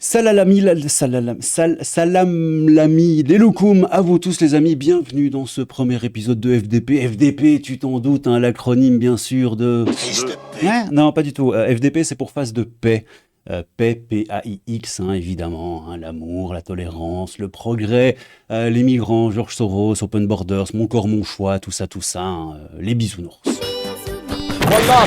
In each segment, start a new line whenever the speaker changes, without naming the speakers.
Salam l'ami, les loukoum, à vous tous les amis, bienvenue dans ce premier épisode de FDP. FDP, tu t'en doutes, hein, l'acronyme bien sûr de...
Fils de paix.
Non, pas du tout. FDP, c'est pour phase de paix. Paix, P-A-I-X, hein, évidemment, hein, l'amour, la tolérance, le progrès, les migrants, George Soros, Open Borders, mon corps, mon choix, tout ça, hein, les bisounours.
Voilà.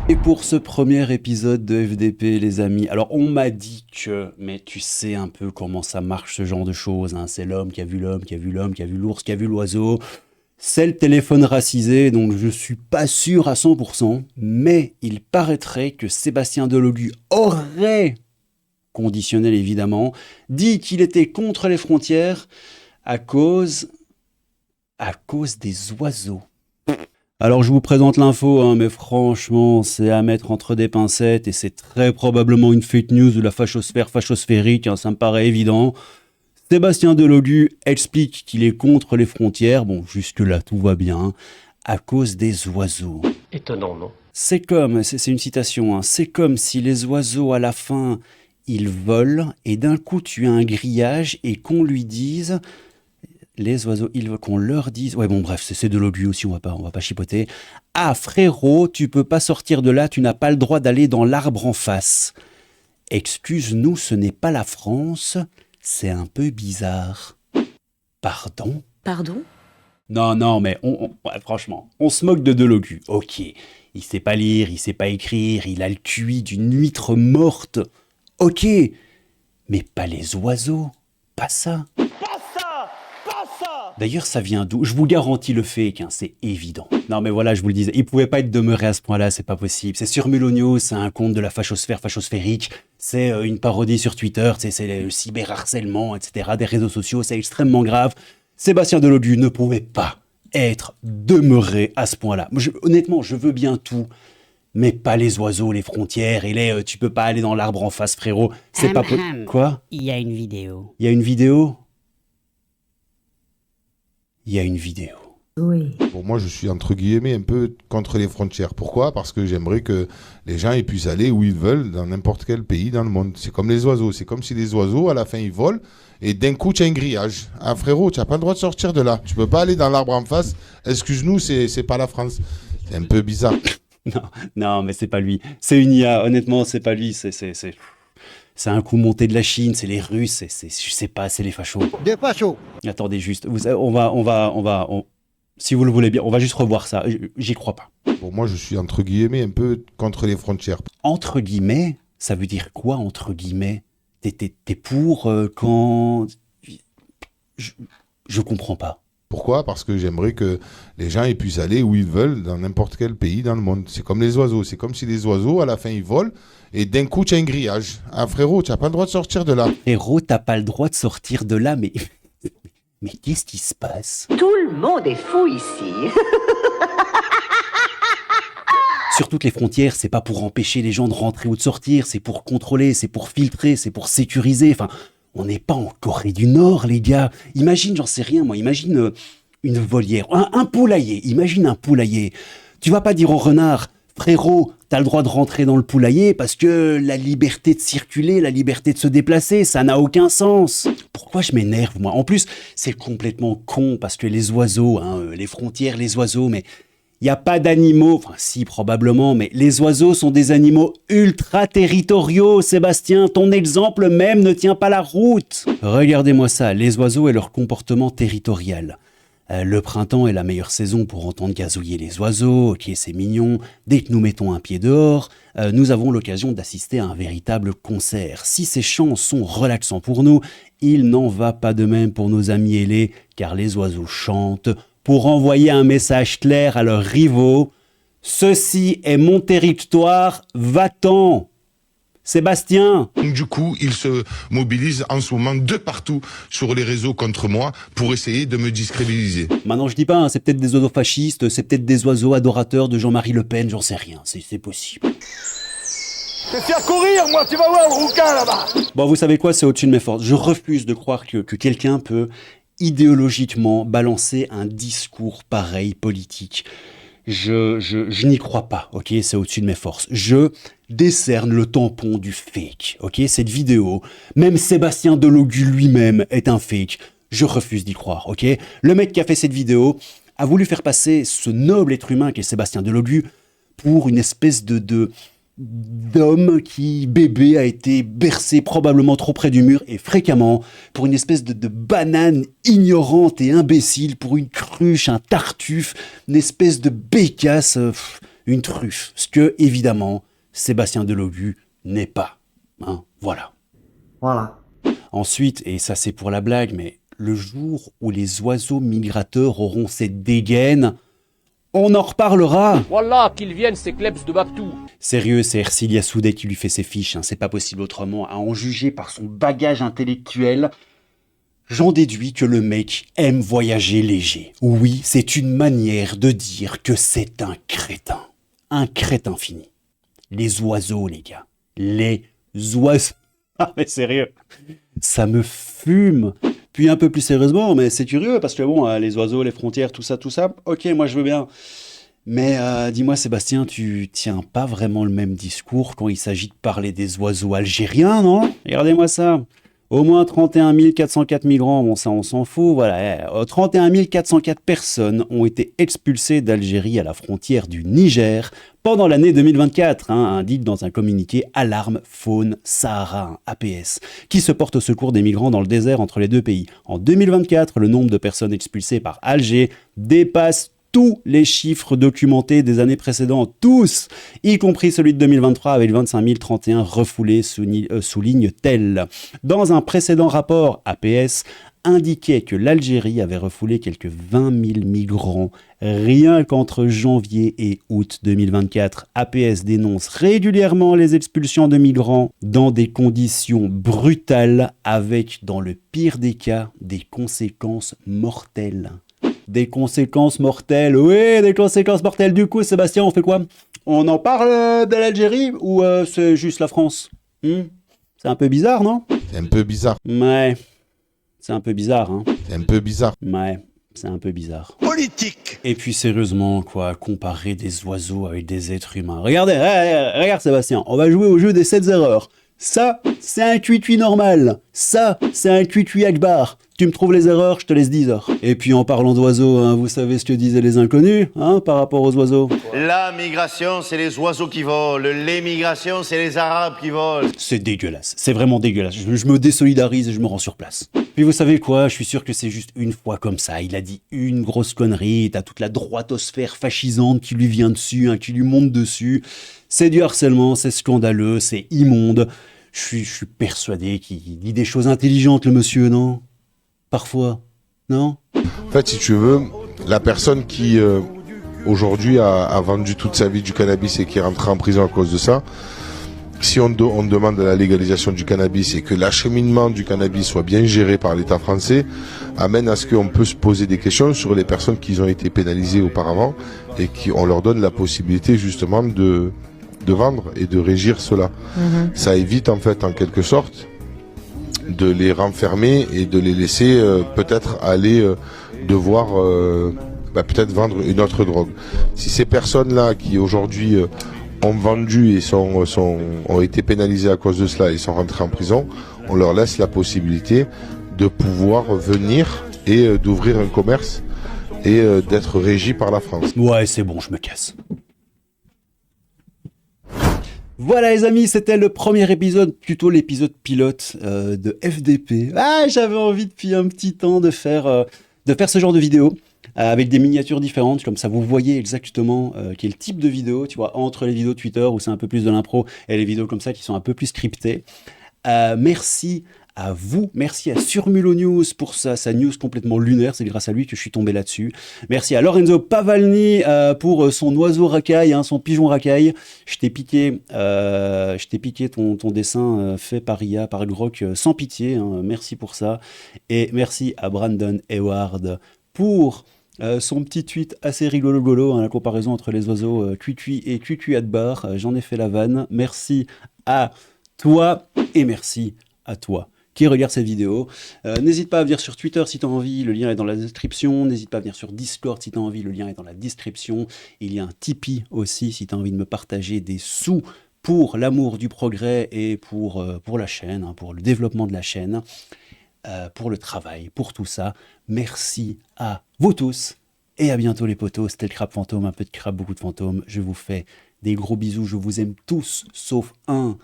Et pour ce premier épisode de FDP, les amis, alors on m'a dit que, mais tu sais un peu comment ça marche ce genre de choses, hein, c'est l'homme qui a vu l'homme, qui a vu l'homme, qui a vu l'ours, qui a vu l'oiseau, c'est le téléphone racisé, donc je suis pas sûr à 100%, mais il paraîtrait que Sébastien Delogu aurait, conditionnel évidemment, dit qu'il était contre les frontières à cause des oiseaux. Alors je vous présente l'info, hein, mais franchement, c'est à mettre entre des pincettes et c'est très probablement une fake news de la fachosphère fachosphérique, hein, ça me paraît évident. Sébastien Delogu explique qu'il est contre les frontières, bon jusque-là tout va bien, à cause des oiseaux.
Étonnant, non?
C'est une citation, hein, c'est comme si les oiseaux à la fin, ils volent et d'un coup tu as un grillage et qu'on lui dise... Les oiseaux, ils veulent qu'on leur dise... Ouais, bon, bref, c'est Delogu aussi, on va pas chipoter. Ah, frérot, tu peux pas sortir de là, tu n'as pas le droit d'aller dans l'arbre en face. Excuse-nous, ce n'est pas la France, c'est un peu bizarre. Pardon ?
Pardon ?
Non, mais ouais, franchement, on se moque de Delogu. Ok, il sait pas lire, il sait pas écrire, il a le QI d'une huître morte. Ok, mais pas les oiseaux, pas ça. D'ailleurs, ça vient d'où ? Je vous garantis le fake, hein, c'est évident. Non mais voilà, je vous le disais, il pouvait pas être demeuré à ce point-là, c'est pas possible. C'est sur Mulonio, c'est un compte de la fachosphère fachosphérique, c'est une parodie sur Twitter, c'est le cyberharcèlement, etc., des réseaux sociaux, c'est extrêmement grave. Sébastien Delogu ne pouvait pas être demeuré à ce point-là. Honnêtement, je veux bien tout, mais pas les oiseaux, les frontières, et tu peux pas aller dans l'arbre en face, frérot. C'est pas possible. Quoi ?
Il y a une vidéo.
Il y a une vidéo ? Il y a une vidéo.
Oui.
Bon, moi, je suis entre guillemets un peu contre les frontières. Pourquoi ? Parce que j'aimerais que les gens ils puissent aller où ils veulent, dans n'importe quel pays dans le monde. C'est comme les oiseaux. C'est comme si les oiseaux, à la fin, ils volent et d'un coup, tu as un grillage. Ah, frérot, tu n'as pas le droit de sortir de là. Tu peux pas aller dans l'arbre en face. Excuse-nous, c'est pas la France. C'est un peu bizarre.
Non, mais c'est pas lui. C'est une IA. Honnêtement, c'est pas lui. C'est un coup monté de la Chine, c'est les Russes, je sais pas, c'est les fachos.
Des fachos.
Attendez juste, si vous le voulez bien, on va juste revoir ça. J'y crois pas.
Bon, moi, je suis entre guillemets un peu contre les frontières.
Entre guillemets, ça veut dire quoi entre guillemets ? T'es pour quand... Je comprends pas.
Pourquoi ? Parce que j'aimerais que les gens ils puissent aller où ils veulent, dans n'importe quel pays dans le monde. C'est comme les oiseaux. C'est comme si les oiseaux, à la fin, ils volent et d'un coup, tu as un grillage. Ah, frérot, tu n'as pas le droit de sortir de là.
Frérot, t'as pas le droit de sortir de là, mais... Mais qu'est-ce qui se passe ?
Tout le monde est fou ici.
Sur toutes les frontières, c'est pas pour empêcher les gens de rentrer ou de sortir, c'est pour contrôler, c'est pour filtrer, c'est pour sécuriser. Enfin, on n'est pas en Corée du Nord, les gars. Imagine, j'en sais rien, moi, imagine une volière, un poulailler. Imagine un poulailler. Tu vas pas dire au renard, frérot, t'as le droit de rentrer dans le poulailler parce que la liberté de circuler, la liberté de se déplacer, ça n'a aucun sens. Pourquoi je m'énerve, moi ? En plus, c'est complètement con parce que les oiseaux, hein, les frontières, les oiseaux, mais il n'y a pas d'animaux, enfin si probablement, mais les oiseaux sont des animaux ultra territoriaux, Sébastien, ton exemple même ne tient pas la route. Regardez-moi ça, les oiseaux et leur comportement territorial. Le printemps est la meilleure saison pour entendre gazouiller les oiseaux, ok c'est mignon, dès que nous mettons un pied dehors, nous avons l'occasion d'assister à un véritable concert. Si ces chants sont relaxants pour nous, il n'en va pas de même pour nos amis ailés, car les oiseaux chantent pour envoyer un message clair à leurs rivaux. Ceci est mon territoire, va-t'en ! Sébastien !
Du coup, ils se mobilisent en ce moment de partout sur les réseaux contre moi pour essayer de me discrédibiliser.
Maintenant, je dis pas, hein, c'est peut-être des oiseaux fascistes, c'est peut-être des oiseaux adorateurs de Jean-Marie Le Pen, j'en sais rien, c'est possible.
Je vais te faire courir, moi, tu vas voir le rouquin là-bas.
Bon, vous savez quoi, c'est au-dessus de mes forces. Je refuse de croire que quelqu'un peut idéologiquement balancer un discours pareil politique. Je n'y crois pas, ok, c'est au-dessus de mes forces. Je décerne le tampon du fake. Ok, cette vidéo, même Sébastien Delogu lui-même est un fake. Je refuse d'y croire. Ok, le mec qui a fait cette vidéo a voulu faire passer ce noble être humain qu'est Sébastien Delogu pour une espèce d'homme qui, bébé, a été bercé probablement trop près du mur et fréquemment pour une espèce de banane ignorante et imbécile, pour une cruche, un tartuffe, une espèce de bécasse, une truffe. Ce que, évidemment, Sébastien Delogu n'est pas. Hein, voilà.
Voilà.
Ensuite, et ça c'est pour la blague, mais le jour où les oiseaux migrateurs auront cette dégaine, on en reparlera.
Voilà, qu'ils viennent ces klebs de Babtou.
Sérieux, c'est Ercilia Soudet qui lui fait ses fiches, hein, c'est pas possible autrement. À en juger par son bagage intellectuel, j'en déduis que le mec aime voyager léger. Oui, c'est une manière de dire que c'est un crétin. Un crétin fini. Les oiseaux, les gars. Les oiseaux. Ah mais sérieux, ça me fume. Puis un peu plus sérieusement, mais c'est curieux parce que bon, les oiseaux, les frontières, tout ça, ok, moi je veux bien. Mais dis-moi Sébastien, tu tiens pas vraiment le même discours quand il s'agit de parler des oiseaux algériens, non? Regardez-moi ça. Au moins 31 404 migrants, bon ça on s'en fout, voilà. 31 404 personnes ont été expulsées d'Algérie à la frontière du Niger pendant l'année 2024, indique dans un communiqué Alarme Faune Sahara, APS, qui se porte au secours des migrants dans le désert entre les deux pays. En 2024, le nombre de personnes expulsées par Alger dépasse tous les chiffres documentés des années précédentes, tous, y compris celui de 2023 avec 25 031 refoulés, souligne-t-elle. Dans un précédent rapport, APS indiquait que l'Algérie avait refoulé quelques 20 000 migrants rien qu'entre janvier et août 2024. APS dénonce régulièrement les expulsions de migrants dans des conditions brutales avec, dans le pire des cas, des conséquences mortelles. Des conséquences mortelles, oui, des conséquences mortelles. Du coup, Sébastien, on fait quoi? On en parle de l'Algérie ou c'est juste la France? C'est un peu bizarre, non?
C'est un peu bizarre.
Ouais, c'est un peu bizarre, hein.
C'est un peu bizarre.
Ouais, c'est un peu bizarre.
Politique.
Et puis sérieusement, quoi, comparer des oiseaux avec des êtres humains. Regardez, regarde Sébastien, on va jouer au jeu des 7 erreurs. Ça, c'est un cuit-cuit normal. Ça, c'est un cuit-cuit Akbar. Tu me trouves les erreurs, je te laisse 10 heures. Et puis en parlant d'oiseaux, hein, vous savez ce que disaient les inconnus, hein, par rapport aux oiseaux?
La migration, c'est les oiseaux qui volent. L'émigration, c'est les Arabes qui volent.
C'est dégueulasse, c'est vraiment dégueulasse. Je me désolidarise et je me rends sur place. Puis vous savez quoi, je suis sûr que c'est juste une fois comme ça. Il a dit une grosse connerie, t'as toute la droitosphère fascisante qui lui vient dessus, hein, qui lui monte dessus. C'est du harcèlement, c'est scandaleux, c'est immonde. Je suis persuadé qu'il dit des choses intelligentes, le monsieur, non? Parfois, non?
En fait, si tu veux, la personne qui aujourd'hui a vendu toute sa vie du cannabis et qui est rentrée en prison à cause de ça, si on demande la légalisation du cannabis et que l'acheminement du cannabis soit bien géré par l'État français, amène à ce qu'on peut se poser des questions sur les personnes qui ont été pénalisées auparavant et on leur donne la possibilité justement de vendre et de régir cela. Ça évite en fait en quelque sorte de les renfermer et de les laisser peut-être aller devoir peut-être vendre une autre drogue. Si ces personnes-là qui aujourd'hui ont vendu et ont été pénalisées à cause de cela et sont rentrées en prison, on leur laisse la possibilité de pouvoir venir et d'ouvrir un commerce et d'être régi par la France.
Ouais, c'est bon, je me casse. Voilà les amis, c'était le premier épisode, plutôt l'épisode pilote de FDP. Ah, j'avais envie depuis un petit temps de faire ce genre de vidéo avec des miniatures différentes, comme ça vous voyez exactement quel type de vidéo, tu vois, entre les vidéos Twitter où c'est un peu plus de l'impro et les vidéos comme ça qui sont un peu plus scriptées. Merci à vous, merci à Surmulo News pour sa news complètement lunaire, c'est grâce à lui que je suis tombé là-dessus. Merci à Lorenzo Pavalni pour son oiseau racaille, hein, son pigeon racaille. Je t'ai piqué ton dessin fait par IA, par Grok, sans pitié, hein, merci pour ça. Et merci à Brandon Eward pour son petit tweet assez rigolo, hein, la comparaison entre les oiseaux Cuicui et Cuicui Adbar. J'en ai fait la vanne. Merci à toi et merci à toi qui regarde cette vidéo. N'hésite pas à venir sur Twitter si tu as envie, le lien est dans la description. N'hésite pas à venir sur Discord si tu as envie, le lien est dans la description. Il y a un Tipeee aussi si tu as envie de me partager des sous pour l'amour du progrès et pour la chaîne, hein, pour le développement de la chaîne, pour le travail, pour tout ça. Merci à vous tous et à bientôt les potos. C'était le crabe fantôme, un peu de crabe, beaucoup de fantômes. Je vous fais des gros bisous, je vous aime tous, sauf un,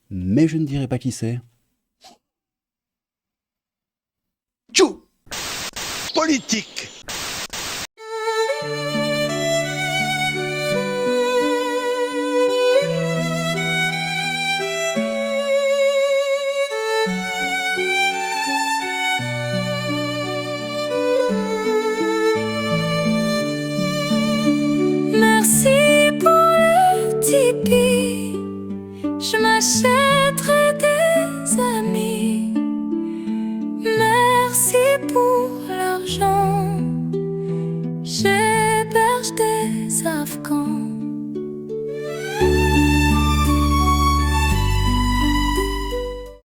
mais je ne dirai pas qui c'est.
Tchou. Politique.
Merci pour le Tipeee, je m'achèterai des amis. Merci pour l'argent.